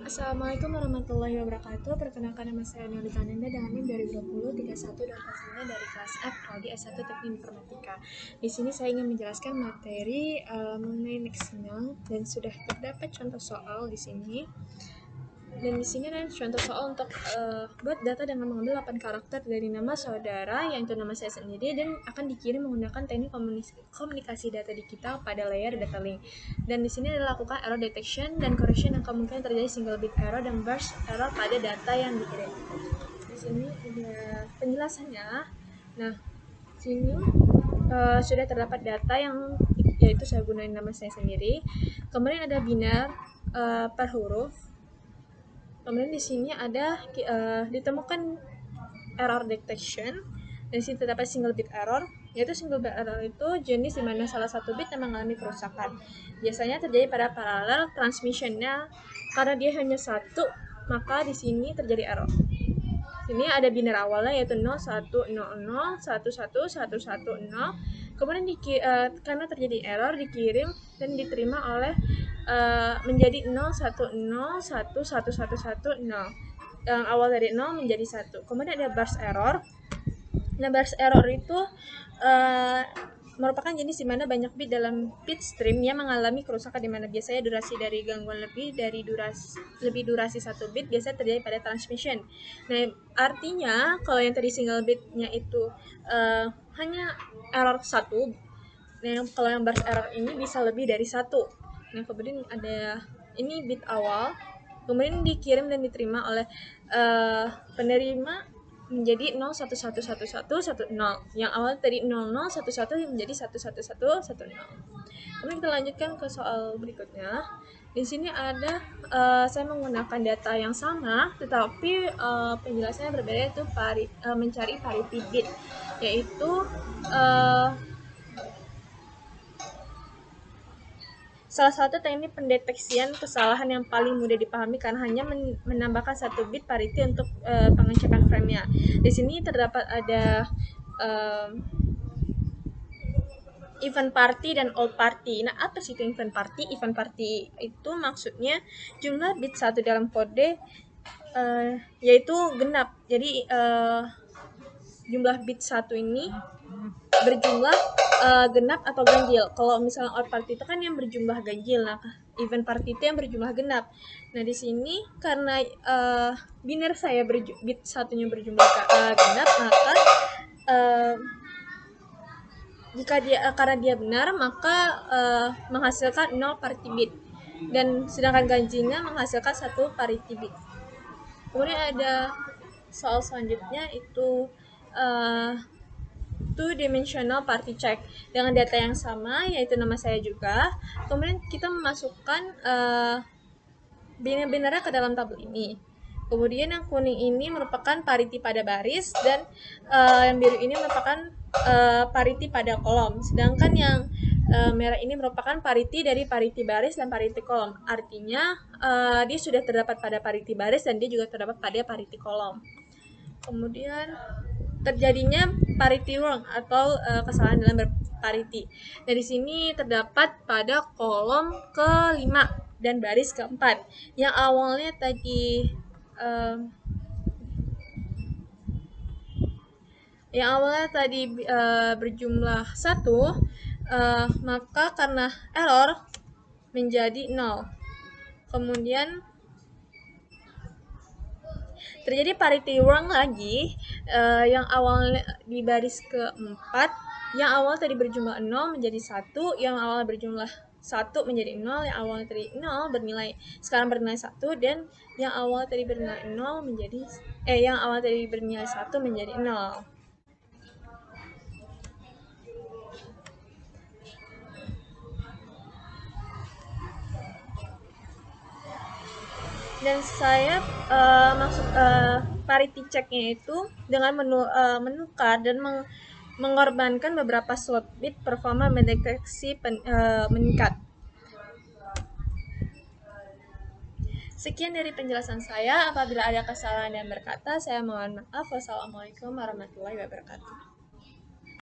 Assalamualaikum warahmatullahi wabarakatuh. Perkenalkan nama saya Nolita Nanda dengan NIM 2020 31 dan pasalnya dari kelas F Prodi S1 Teknik Informatika. Di sini saya ingin menjelaskan materi mengenai mixing dan sudah terdapat contoh soal di sini. Dan di sini ada contoh soal untuk buat data dengan mengambil 8 karakter dari nama saudara, yang itu nama saya sendiri, dan akan dikirim menggunakan teknik komunikasi data di kita pada layer data link. Dan di sini dilakukan error detection dan correction yang kemungkinan terjadi single bit error dan burst error pada data yang dikirim. Di sini ada penjelasannya. Nah, sini sudah terdapat data yang yaitu saya gunakan nama saya sendiri. Kemudian ada binar per huruf. Kemudian di sini ada ditemukan error detection. Dan di sini terdapat single bit error, yaitu single bit error itu jenis di mana salah satu bit yang mengalami kerusakan. Biasanya terjadi pada parallel transmissionnya, karena dia hanya satu, maka di sini terjadi error. Sini ada binar awalnya yaitu 0, 1, 0, 0, 1, 1, 1, 1, 0. Kemudian karena terjadi error dikirim dan diterima oleh menjadi 0, 1, 0, 1, 1, 1, 1, 0. Yang awal dari 0 menjadi 1. Kemudian ada burst error. Nah, burst error itu merupakan jenis di mana banyak bit dalam bit stream yang mengalami kerusakan, di mana biasanya durasi dari gangguan lebih durasi 1 bit biasanya terjadi pada transmission. Nah, artinya kalau yang tadi single bitnya itu hanya error 1, nah kalau yang burst error ini bisa lebih dari 1. Nah, kemudian ada ini bit awal, kemudian dikirim dan diterima oleh penerima menjadi 0, 1, 1, 1, 1, 1, 0. Yang awal tadi 0, 0, 1, 1 menjadi 1, 1, 1, 1, 0. Kemudian kita lanjutkan ke soal berikutnya. Di sini ada saya menggunakan data yang sama, tetapi penjelasannya berbeda, yaitu mencari parity bit, yaitu salah satu teknik pendeteksian kesalahan yang paling mudah dipahami karena hanya menambahkan 1 bit parity untuk pengecekan frame-nya. Di sini terdapat ada event party dan old party. Nah, apa sih itu event party? Event party itu maksudnya jumlah bit 1 dalam kode yaitu genap. Jadi jumlah bit 1 ini berjumlah genap atau ganjil. Kalau misalnya odd party itu kan yang berjumlah ganjil. Nah, event party itu yang berjumlah genap. Nah, di sini karena biner saya bit satunya berjumlah genap, maka karena dia benar, maka menghasilkan 0 parity bit. Dan sedangkan ganjilnya menghasilkan 1 parity bit. Kemudian ada soal selanjutnya itu two-dimensional party check dengan data yang sama, yaitu nama saya juga. Kemudian kita memasukkan binar-binarnya ke dalam tabel ini. Kemudian yang kuning ini merupakan parity pada baris, dan yang biru ini merupakan parity pada kolom. Sedangkan yang merah ini merupakan parity dari parity baris dan parity kolom. Artinya dia sudah terdapat pada parity baris dan dia juga terdapat pada parity kolom. Kemudian terjadinya parity wrong atau kesalahan dalam berparity. Dari sini terdapat pada kolom ke-5 dan baris ke-4. Yang awalnya tadi berjumlah 1, maka karena error menjadi 0. Kemudian terjadi parity wrong lagi, yang awalnya di baris ke-4, yang awal tadi berjumlah 0 menjadi 1, yang awal berjumlah 1 menjadi 0, yang awal tadi 0 sekarang bernilai 1, dan yang awal tadi bernilai 0 yang awal tadi bernilai 1 menjadi 0. Dan saya maksud parity check-nya itu dengan menukar dan mengorbankan beberapa slot bit, performa mendeteksi meningkat. Sekian dari penjelasan saya. Apabila ada kesalahan dan berkata, saya mohon maaf. Wassalamualaikum warahmatullahi wabarakatuh.